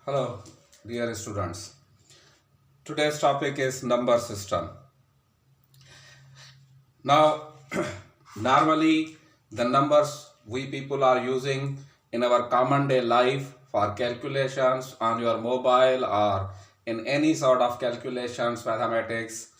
Hello, dear students. Today's topic is number system. Now, normally the numbers we people are using in our common day life for calculations on your mobile or in any sort of calculations, mathematics,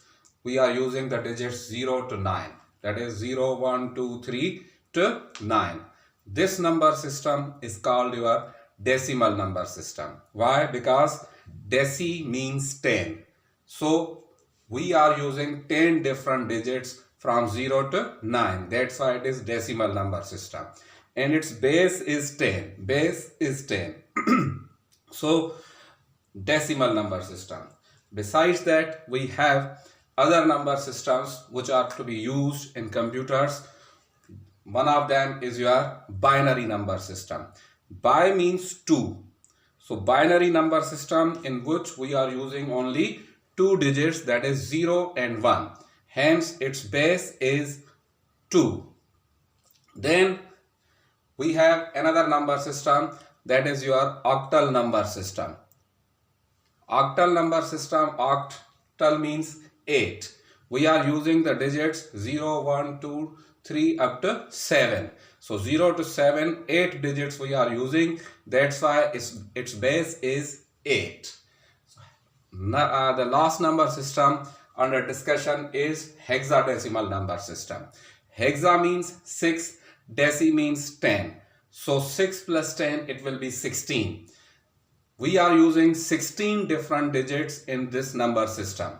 we are using the digits 0 to 9. That is 0, 1, 2, 3 to 9. This number system is called your decimal number system. Why? Because deci means 10. So we are using 10 different digits from 0 to 9. That's why it is decimal number system. And its base is 10. Base is 10. So decimal number system. Besides that, we have other number systems which are to be used in computers. One of them is your binary number system. Bi means 2. So binary number system in which we are using only two digits, that is 0 and 1. Hence its base is 2. Then we have another number system, that is your octal number system. Octal number system, octal means 8. We are using the digits 0, 1, 2, 3 up to 7. So 0 to 7, 8 digits we are using. That's why its base is 8. The last number system under discussion is hexadecimal number system. Hexa means 6, deci means 10. So 6 plus 10, it will be 16. We are using 16 different digits in this number system.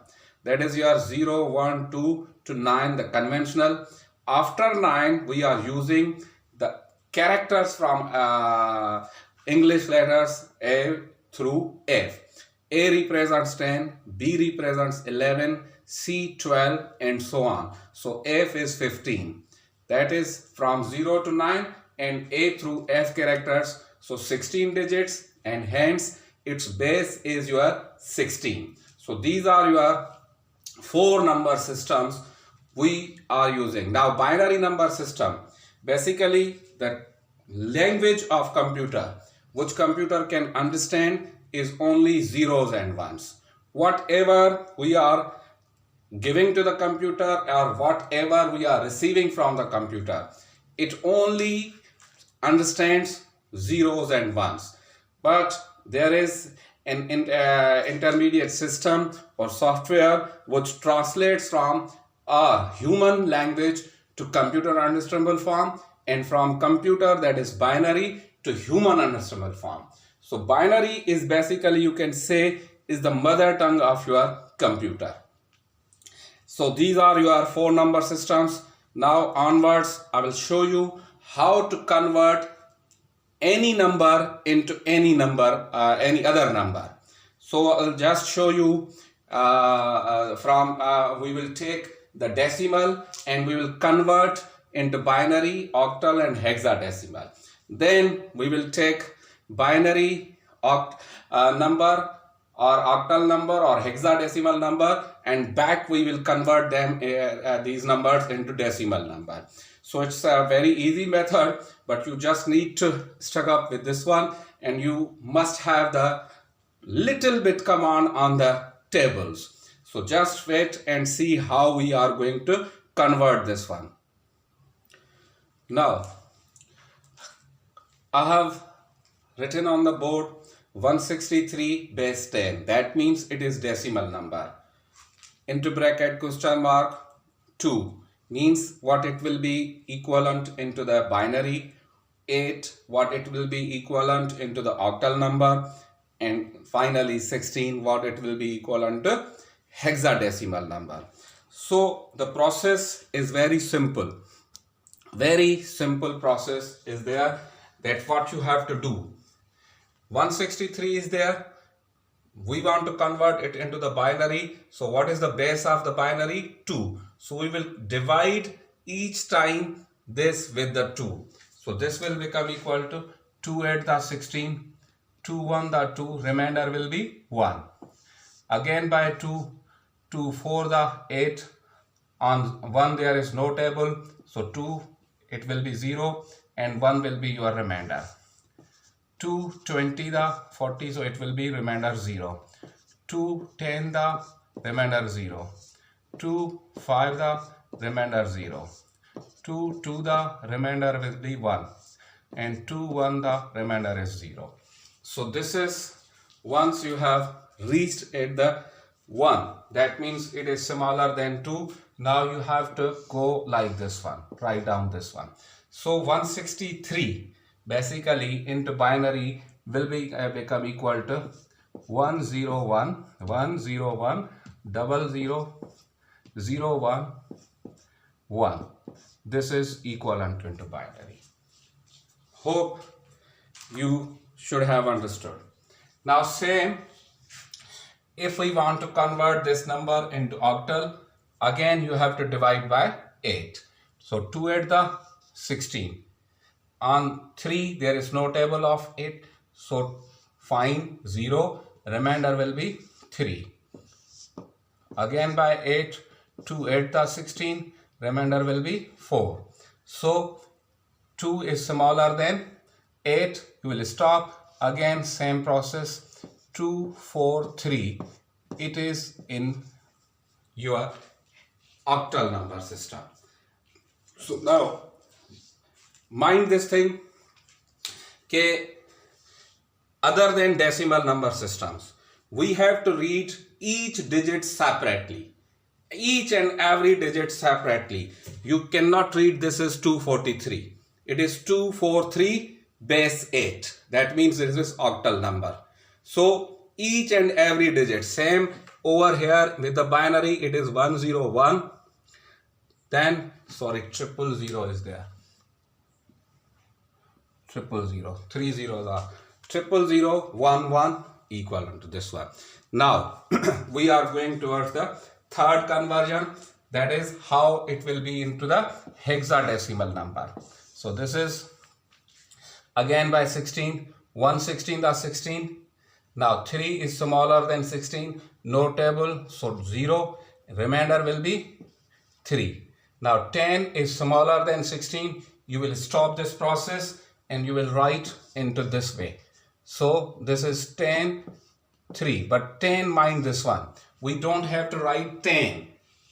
That is your 0, 1, 2 to 9, the conventional. After 9, we are using the characters from English letters A through F. A represents 10, B represents 11, C 12, and so on. So F is 15. That is from 0 to 9 and A through F characters. So 16 digits, and hence its base is your 16. So these are your 4 number systems we are using. Now binary number system, basically the language of computer which computer can understand is only zeros and ones. Whatever we are giving to the computer or whatever we are receiving from the computer, it only understands zeros and ones. But there is an intermediate system or software which translates from a human language to computer understandable form, and from computer, that is binary, to human understandable form. So binary is basically, you can say, is the mother tongue of your computer. So these are your 4 number systems. Now onwards, I will show you how to convert any number into any number, any other number. So I'll just show you we will take the decimal and we will convert into binary, octal and hexadecimal. Then we will take binary number or octal number or hexadecimal number, and back we will convert them these numbers into decimal number. So it's a very easy method, but you just need to stuck up with this one, and you must have the little bit command on the tables. So just wait and see how we are going to convert this one. Now I have written on the board 163 base 10. That means it is decimal number. Into bracket question mark 2 means what it will be equivalent into the binary. 8 what it will be equivalent into the octal number, and finally 16 what it will be equivalent to hexadecimal number. So the process is very simple. Very simple process is there, that what you have to do. 163 is there. We want to convert it into the binary. So what is the base of the binary? 2. So we will divide each time this with the 2. So this will become equal to 2 8 the 16, 2 1 the 2, remainder will be 1. Again by 2, 2 4 the 8, on 1 there is no table, so 2 it will be 0 and 1 will be your remainder. 2 20 the 40, so it will be remainder 0. 2 10 the remainder 0. 2 5 the remainder 0. 2 2 the remainder will be 1, and 2 1 the remainder is 0. So this is, once you have reached at the 1, that means it is smaller than 2. Now you have to go like this one, write down this one. So 163 basically into binary will be become equal to 101 101 00 01 1. This is equivalent into binary. Hope you should have understood. Now same, if we want to convert this number into octal, again you have to divide by 8. So 2 8 the 16. On 3 there is no table of 8, so find 0, remainder will be 3. Again by 8, 2 8 the 16, remainder will be 4. So 2 is smaller than 8, you will stop. Again same process, 2 4 3, it is in your octal number system. So now mind this thing, कि other than decimal number systems, we have to read each digit separately, each and every digit separately. You cannot read this is 243. It is 243 base 8. That means this is octal number. So each and every digit, same over here with the binary, it is 101. Then, sorry, 000 is there. 000, 3 zeros are 000 11 equivalent to this one. Now we are going towards the third conversion, that is how it will be into the hexadecimal number. So this is again by 16, 116 the 16. Now 3 is smaller than 16, no table, so 0, remainder will be 3. Now 10 is smaller than 16, you will stop this process and you will write into this way. So this is 10 3, but 10, mind this one, we don't have to write 10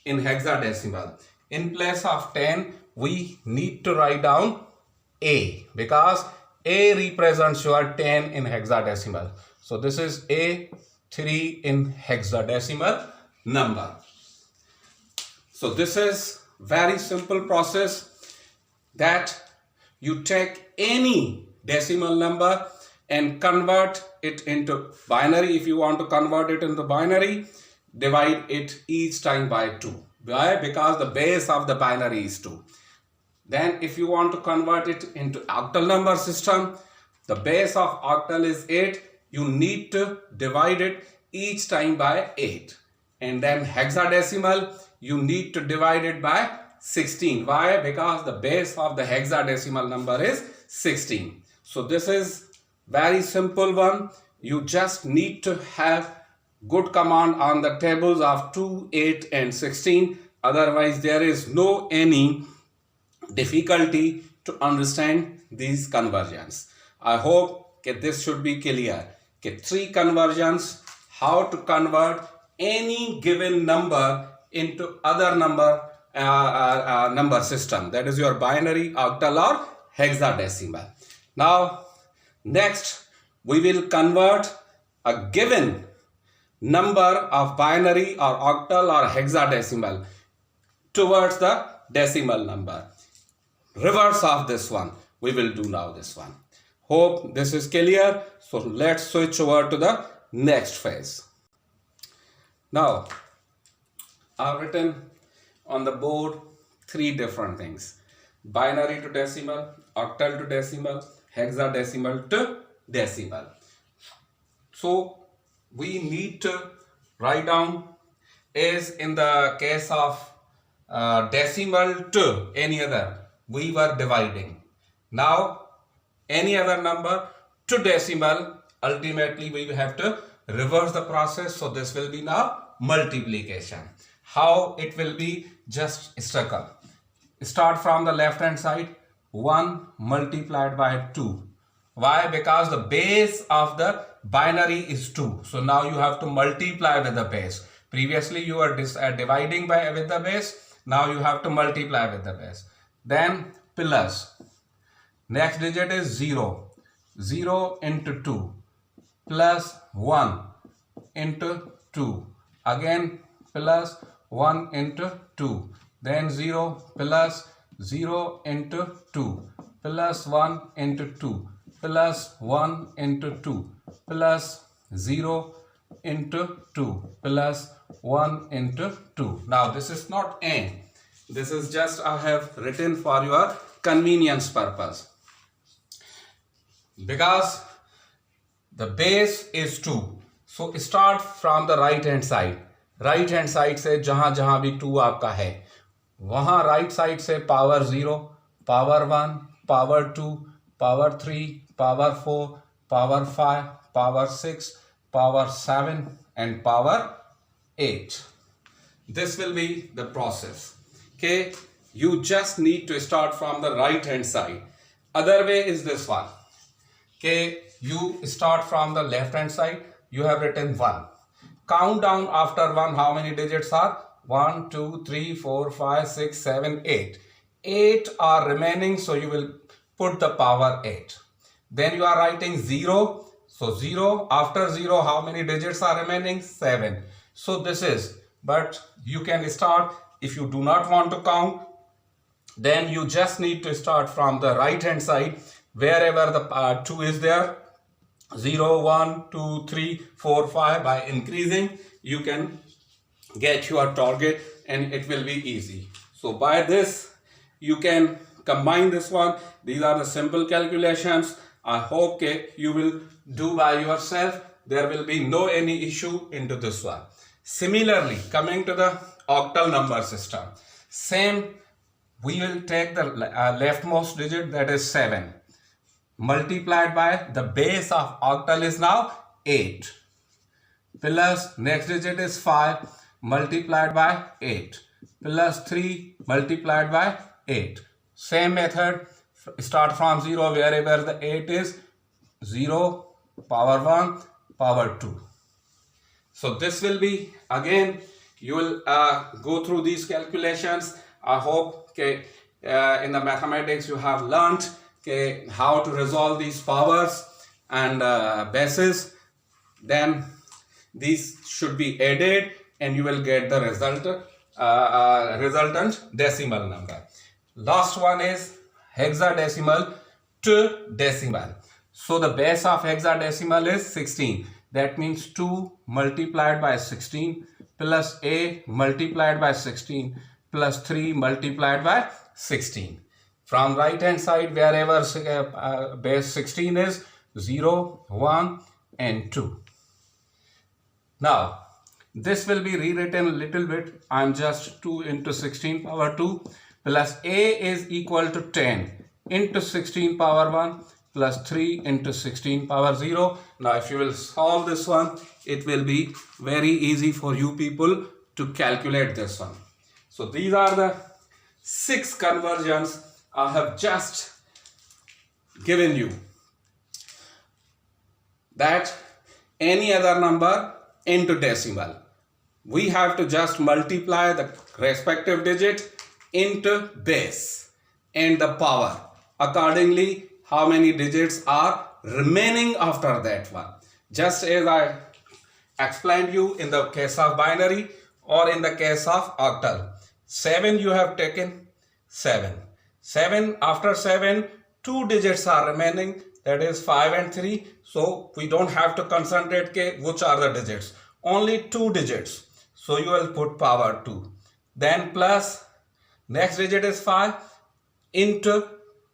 in hexadecimal. In place of 10 we need to write down A, because A represents your 10 in hexadecimal. So this is A3 in hexadecimal number. So this is very simple process, that you take any decimal number and convert it into binary. If you want to convert it into binary, divide it each time by 2. Why? Because the base of the binary is 2. Then if you want to convert it into octal number system, the base of octal is 8. You need to divide it each time by 8. And then hexadecimal, you need to divide it by 16. Why? Because the base of the hexadecimal number is 16. So this is very simple one. You just need to have good command on the tables of 2, 8 and 16. Otherwise there is no any difficulty to understand these conversions. I hope that this should be clear. Okay, 3 conversions, how to convert any given number into other number number system, that is your binary, octal or hexadecimal. Now next we will convert a given number of binary or octal or hexadecimal towards the decimal number. Reverse of this one, we will do now this one. Hope this is clear. So let's switch over to the next phase. Now I've written on the board 3 different things: binary to decimal, octal to decimal, hexadecimal to decimal. So we need to write down, as in the case of decimal to any other, we were dividing. Now any other number to decimal, ultimately we will have to reverse the process. So this will be now multiplication. How it will be? Just circle. Start from the left hand side. 1 multiplied by 2. Why? Because the base of the binary is 2. So now you have to multiply with the base. Previously you were dividing with the base. Now you have to multiply with the base. Then plus. Next digit is 0. 0 into 2 plus 1 into 2. Again plus 1 into 2. Then 0 plus 0 into 2 plus 1 into 2 plus 1 into 2 plus 0 into 2 plus 1 into 2. Now this is not n. This is just I have written for your convenience purpose. Because the base is 2. So start from the right hand side. Right hand side से जहां जहां भी 2 आपका है वहां right side से power 0, power 1, power 2, power 3, power 4, power 5, power 6, power 7 and power 8. This will be the process. Okay, you just need to start from the right hand side. Other way is this one. Okay, you start from the left hand side. You have written 1. Count down after 1. How many digits are? 1, 2, 3, 4, 5, 6, 7, 8. 8 are remaining, so you will put the power 8. Then you are writing 0. So 0, after 0, how many digits are remaining? 7. So this is, but you can start, if you do not want to count, then you just need to start from the right hand side, wherever the 2 is there. 0, 1, 2, 3, 4, 5. By increasing, you can get your target and it will be easy. So by this, you can combine this one. These are the simple calculations. I hope you will do by yourself. There will be no any issue into this one. Similarly, coming to the octal number system. Same, we will take the leftmost digit, that is 7. Multiplied by the base of octal is now 8. Plus next digit is 5 multiplied by 8. Plus 3 multiplied by 8. Same method, start from 0 wherever the 8 is. 0, power 1, power 2. So this will be, again, you will go through these calculations. I hope in the mathematics you have learned how to resolve these powers and bases. Then these should be added and you will get the resultant decimal number. Last one is hexadecimal to decimal. So the base of hexadecimal is 16. That means 2 multiplied by 16 plus a multiplied by 16 plus 3 multiplied by 16. From right hand side, wherever base 16 is, 0, 1 and 2. Now, this will be rewritten a little bit. I am just 2 into 16 power 2 plus a is equal to 10 into 16 power 1 plus 3 into 16 power 0. Now, if you will solve this one, it will be very easy for you people to calculate this one. So, these are the 6 conversions I have just given you. That any other number into decimal, we have to just multiply the respective digit into base and the power. Accordingly, how many digits are remaining after that one. Just as I explained you in the case of binary or in the case of octal. 7 you have taken, 7. 7, after 7, 2 digits are remaining, that is 5 and 3. So we don't have to concentrate which are the digits. Only 2 digits. So you will put power 2. Then plus, next digit is 5 into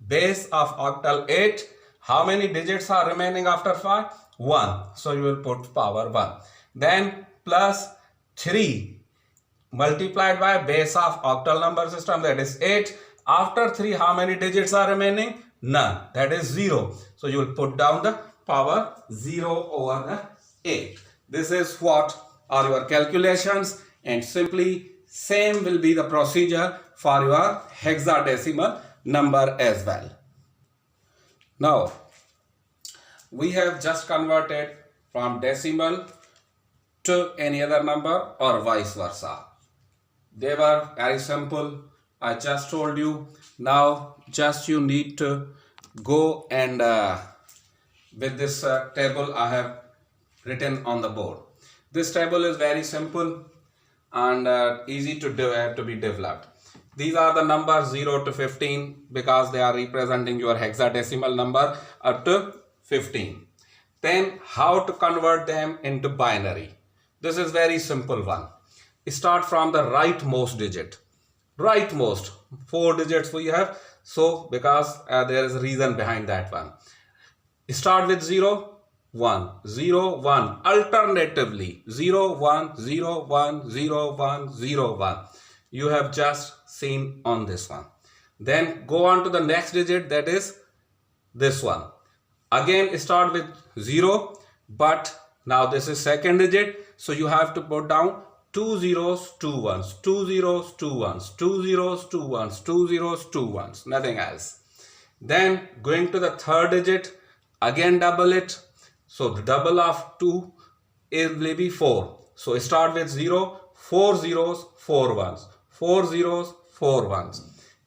base of octal 8. How many digits are remaining after 5? 1. So you will put power 1. Then plus 3 multiplied by base of octal number system, that is 8. After 3, how many digits are remaining? None. That is 0. So you will put down the power 0 over the 8. This is what are your calculations, and simply same will be the procedure for your hexadecimal number as well. Now, we have just converted from decimal to any other number or vice versa. They were very simple. I just told you. Now just you need to go and with this table I have written on the board. This table is very simple and easy to be developed. These are the numbers 0 to 15 because they are representing your hexadecimal number up to 15. Then how to convert them into binary? This is very simple one. Start from the rightmost digit. Rightmost 4 digits we have, so because there is a reason behind that one. Start with 0 1 0 1, alternatively 0 1 0 1 0 1 0 1. You have just seen on this one. Then go on to the next digit, that is this one. Again start with 0, but now this is second digit, so you have to put down 2 zeros, 2 ones, 2 zeros, 2 ones, 2 zeros, 2 ones, 2 zeros, 2 ones, nothing else. Then going to the third digit, again double it. So the double of 2 will be 4. So start with 0, 4 zeros, 4 ones, 4 zeros, 4 ones.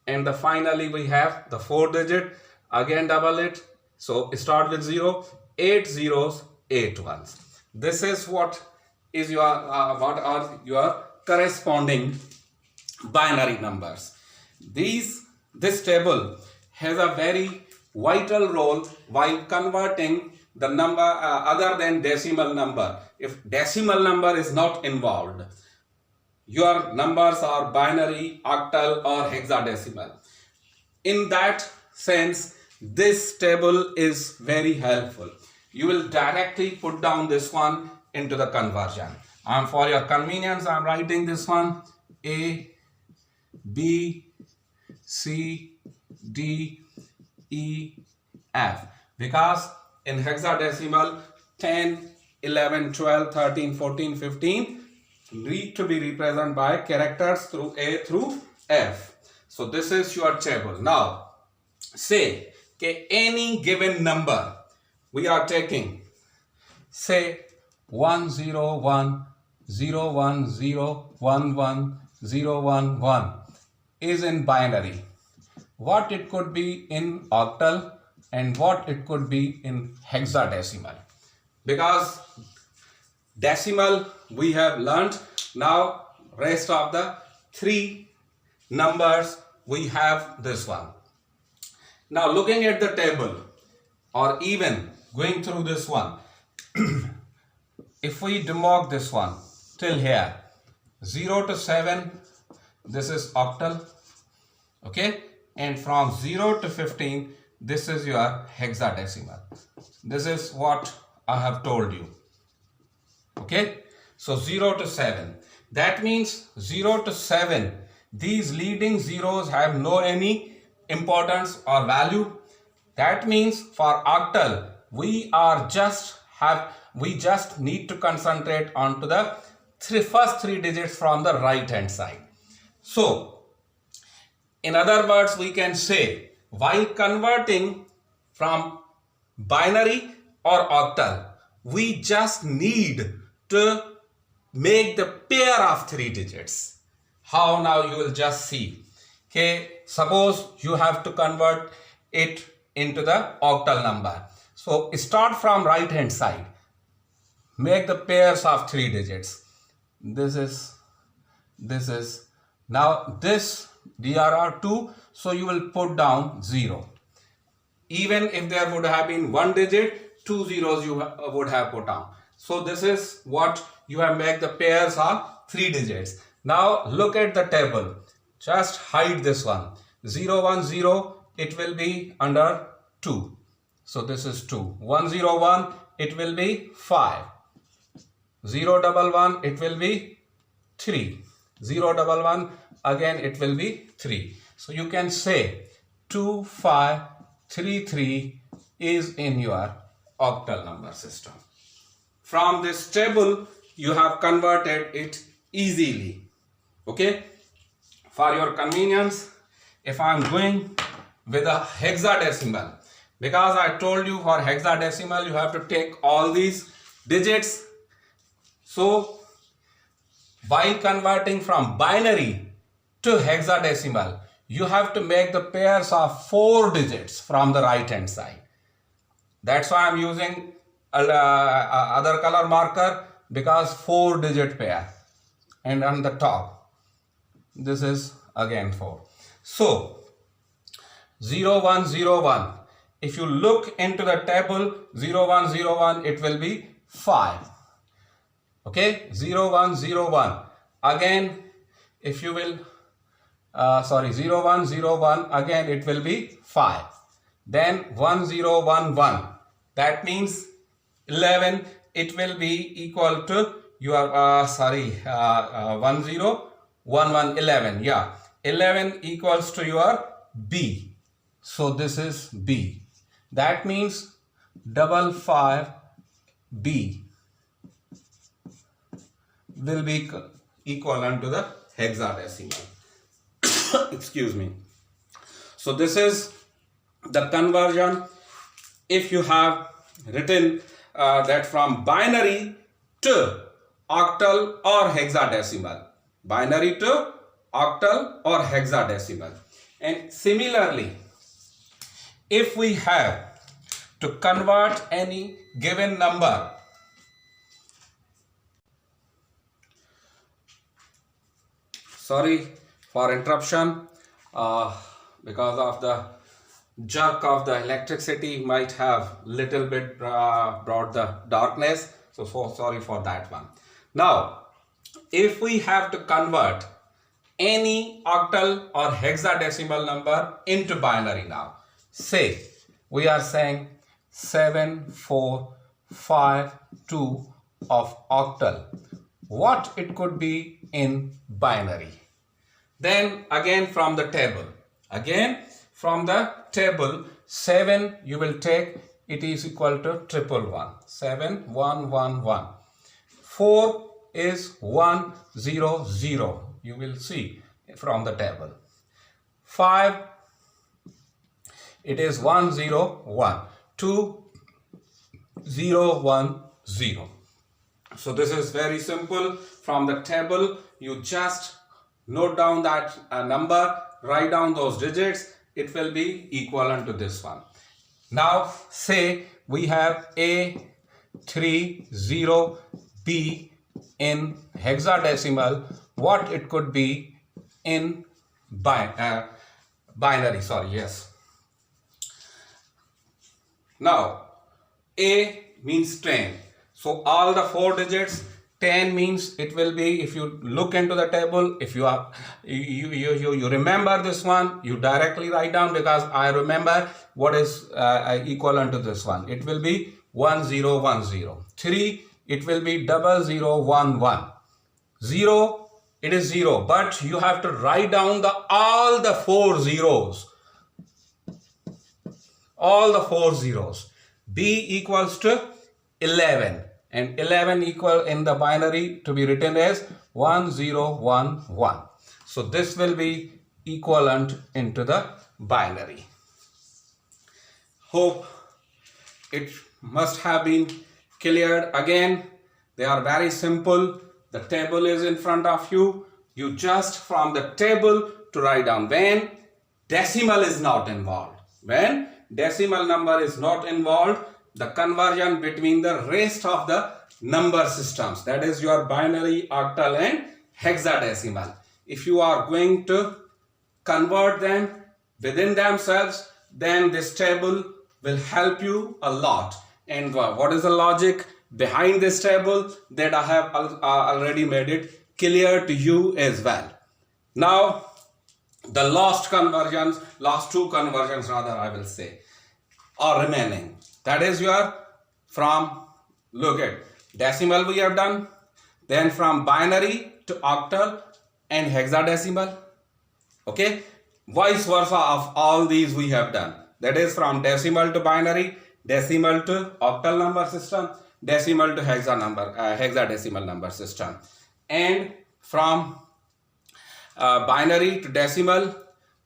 And finally we have the fourth digit, again double it. So start with 0, 8 zeros, 8 ones. This is what is your what are your corresponding binary numbers. This table has a very vital role while converting the number other than decimal number. If decimal number is not involved, your numbers are binary, octal or hexadecimal. In that sense, this table is very helpful. You will directly put down this one into the conversion. For your convenience, I am writing this one A, B, C, D, E, F, because in hexadecimal 10, 11, 12, 13, 14, 15 need to be represented by characters through A through F. So this is your table. Now say any given number we are taking, say 1 0 1 0 1 0 1 1 0 1 1 is in binary. What it could be in octal and what it could be in hexadecimal. Because decimal we have learnt. Now rest of the 3 numbers we have this one. Now looking at the table or even going through this one, if we demark this one till here, 0 to 7, this is octal, okay, and from 0 to 15, this is your hexadecimal. This is what I have told you, okay. So 0 to 7, that means 0 to 7, these leading zeros have no any importance or value. That means for octal we just need to concentrate onto the first 3 digits from the right hand side. So in other words, we can say while converting from binary or octal, we just need to make the pair of 3 digits. How? Now you will just see. Okay, suppose you have to convert it into the octal number. So start from right hand side. Make the pairs of 3 digits. This is. Now this DRR2, so you will put down 0. Even if there would have been 1 digit, 2 zeros you would have put down. So this is what you have made the pairs of 3 digits. Now look at the table. Just hide this one. 0 1 0, it will be under 2. So this is 2. 1 0 1, it will be 5. 0 1 1, it will be 3. 0 1 1, again it will be 3. So you can say 2 5 3 3 is in your octal number system. From this table you have converted it easily. Okay, for your convenience, if I am going with a hexadecimal, Because I told you for hexadecimal you have to take all these digits. So while converting from binary to hexadecimal, you have to make the pairs of 4 digits from the right hand side. That's why I'm using other color marker, because 4 digit pair. And on the top, this is again 4. So 0101, if you look into the table 0101, it will be 5. Okay, 0101. Again, if you will 0101, again it will be 5. Then 1011, that means 11, it will be equal to your 1011, 11, yeah, 11 equals to your B. So this is B. That means 55B will be equivalent to the hexadecimal. Excuse me. So this is the conversion. If you have written that from binary to octal or hexadecimal, binary to octal or hexadecimal. And similarly, if we have to convert any given number, sorry for interruption, because of the jerk of the electricity might have little bit brought the darkness, so sorry for that one. Now if we have to convert any octal or hexadecimal number into binary, now say we are saying 7452 of octal, what it could be in binary? Then again from the table, 7 you will take, it is equal to 111, 7111. 4 is 100, you will see from the table. 5, it is 101, 2010. So this is very simple. From the table you just note down that number, write down those digits, it will be equivalent to this one. Now say we have A30B in hexadecimal, what it could be in binary, sorry, yes. Now A means 10, so all the 4 digits, 10 means it will be, if you look into the table, if you are you remember this one, you directly write down, because I remember what is equivalent to this one. It will be 1010. 3, it will be 0011. 0, it is 0, but you have to write down all the 4 zeros. All the 4 zeros. B equals to 11. And 11 equal in the binary to be written as 1011. So this will be equivalent into the binary. Hope it must have been cleared. Again, they are very simple. The table is in front of you. You just from the table to write down when decimal is not involved. When decimal number is not involved, the conversion between the rest of the number systems, that is your binary, octal and hexadecimal, if you are going to convert them within themselves, then this table will help you a lot. And what is the logic behind this table, that I have already made it clear to you as well. Now the last two conversions rather, I will say, are remaining. That is your from, look at decimal we have done, then from binary to octal and hexadecimal. Okay, vice versa of all these we have done. That is from decimal to binary, decimal to octal number system, decimal to hexadecimal number system, and from binary to decimal,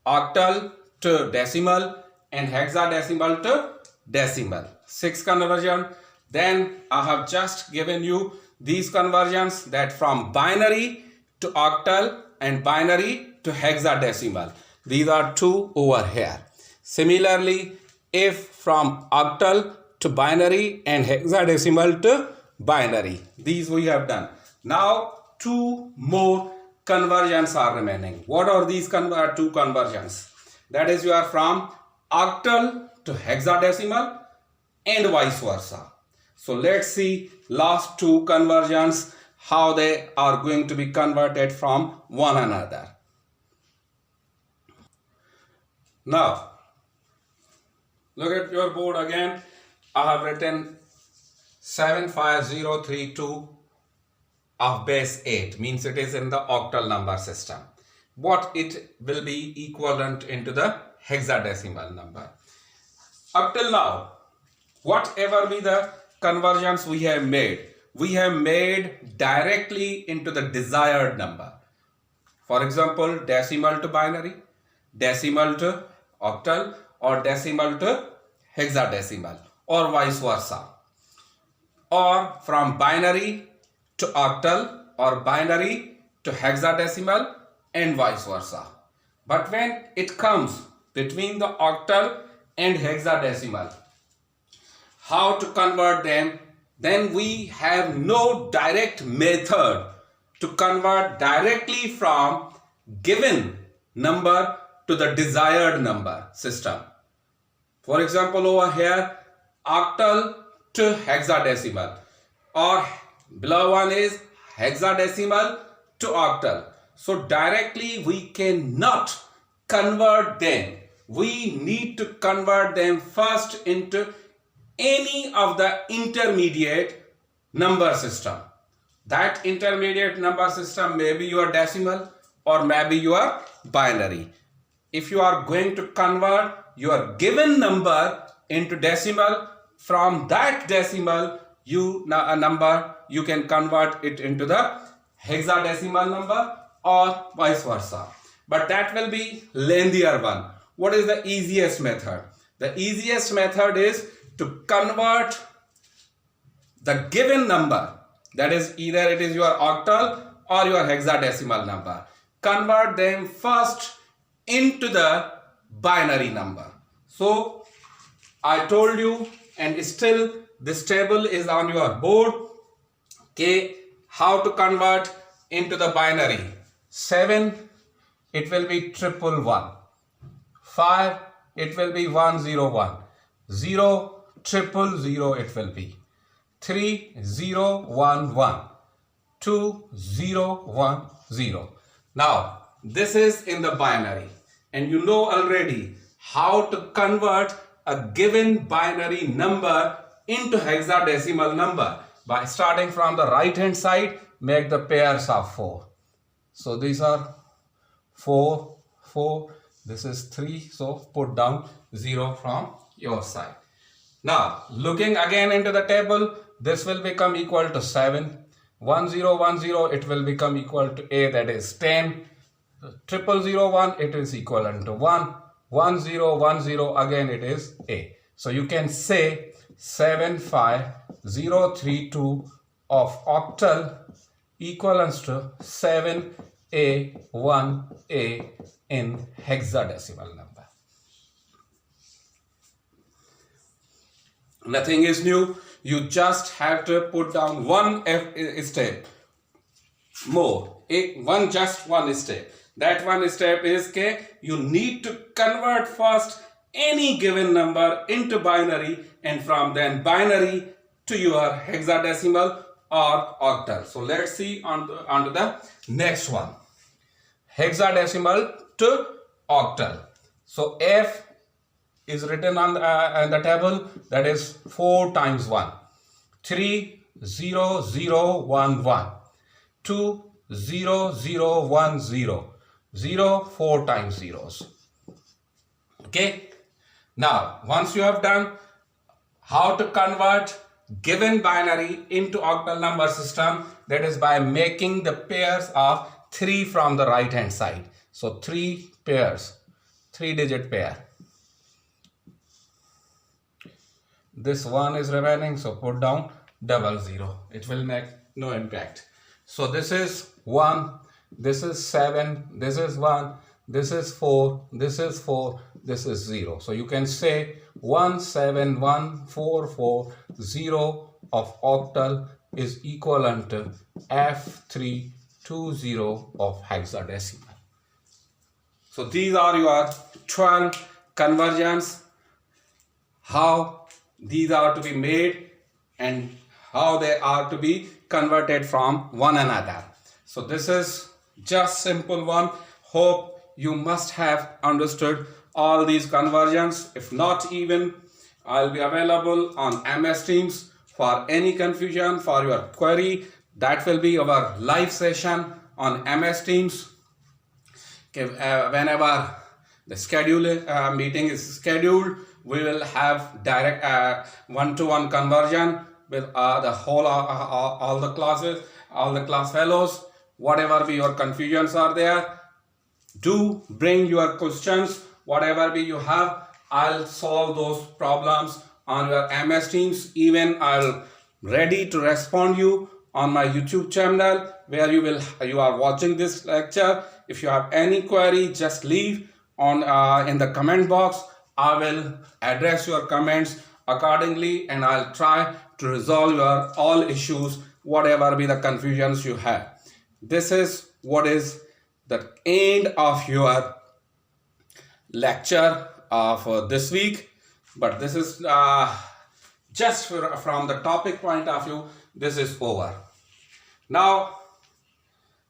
octal to decimal, and hexadecimal to decimal. 6 conversion. Then I have just given you these conversions, that from binary to octal and binary to hexadecimal. These are 2 over here. Similarly, if from octal to binary and hexadecimal to binary, these we have done. Now 2 more conversions are remaining. What are these 2 conversions? That is, you are from octal to hexadecimal and vice versa. So let's see last 2 conversions, how they are going to be converted from one another. Now, look at your board again. I have written 75032 of base 8, means it is in the octal number system. What it will be equivalent into the hexadecimal number. Up till now, whatever be the conversions we have made directly into the desired number. For example, decimal to binary, decimal to octal, or decimal to hexadecimal, or vice versa, or from binary to octal or binary to hexadecimal and vice versa. But when it comes between the octal and hexadecimal, how to convert them? Then we have no direct method to convert directly from given number to the desired number system. For example, over here, octal to hexadecimal, or below one is hexadecimal to octal. So directly we cannot convert them. We need to convert them first into any of the intermediate number system. That intermediate number system may be your decimal or maybe your binary. If you are going to convert your given number into decimal, from that decimal number you can convert it into the hexadecimal number or vice versa. But that will be lengthier one. What is the easiest method? The easiest method is to convert the given number, that is either it is your octal or your hexadecimal number. Convert them first into the binary number. So I told you, and still this table is on your board, okay, how to convert into the binary. 7, it will be 111. 5, it will be 101. 0, 000 it will be. 3, 0, 1, 1. 2, 0, 1, 0. Now, this is in the binary. And you know already how to convert a given binary number into hexadecimal number. By starting from the right hand side, make the pairs of 4. So these are 4, 4. This is 3. So put down 0 from your side. Now, looking again into the table, this will become equal to 7. 1010, it will become equal to A, that is 10. 0001, it is equivalent to 1. 1010, again it is A. So you can say 75032 of octal equivalents to 7A1A in hexadecimal number. Nothing is new. You just have to put down one step more. Just one step. That one step is you need to convert first any given number into binary, and from then binary to your hexadecimal or octal. So let's see on the next one. Hexadecimal to octal. So F is written on the table, that is 4 times 1. 3, 0, 0, 1, 1. 2, 0, 0, 1, 0. 0, 4 times zeros. Okay. Now, once you have done how to convert given binary into octal number system, that is by making the pairs of 3 from the right hand side. So 3 pairs, 3-digit pair. this 1 is remaining, so put down 00. It will make no impact. So this is 1, this is 7, this is 1, this is 4, this is 4, this is 0. So you can say 17144 of octal is equivalent to F320 of hexadecimal. So these are your 12 conversions, how these are to be made and how they are to be converted from one another. So this is just simple one. Hope you must have understood all these conversions. If not, even I'll be available on MS Teams for any confusion, for your query. That will be our live session on MS Teams. Whenever the meeting is scheduled, we will have direct one-to-one conversion with the whole all the classes, all the class fellows. Whatever be your confusions are there, do bring your questions. Whatever be you have, I'll solve those problems on your MS Teams. Even I'll ready to respond you on my YouTube channel where you are watching this lecture. If you have any query, just leave on in the comment box. I will address your comments accordingly and I'll try to resolve your all issues, whatever be the confusions you have. This is what is the end of your lecture for this week, but this is just from the topic point of view, this is over. Now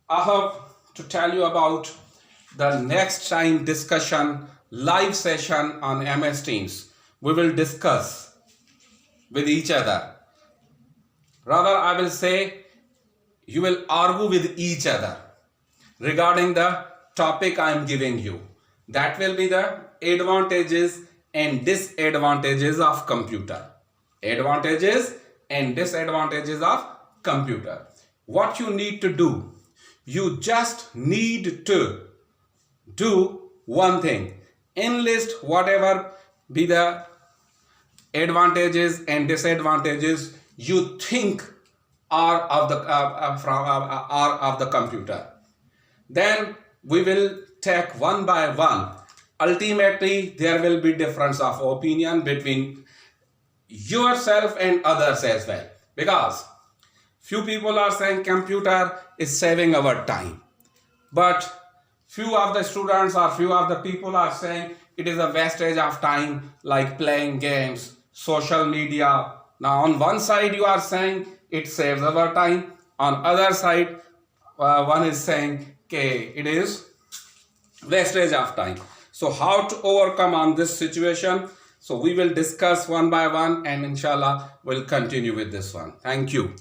I have to tell you about the next time discussion live session on MS Teams. We will discuss with each other. Rather, I will say you will argue with each other regarding the topic I am giving you. That will be the advantages and disadvantages of computer. Advantages and disadvantages of computer. What you need to do, you just need to do one thing. Enlist whatever be the advantages and disadvantages you think are of the computer. Then we will take one by one. Ultimately, there will be difference of opinion between yourself and others as well. Because few people are saying computer is saving our time. But few of the students or few of the people are saying it is a wastage of time, like playing games, social media. Now on one side you are saying it saves our time. On other side one is saying okay, it is wastage of time. So how to overcome on this situation? So we will discuss one by one and inshallah we'll continue with this one. Thank you.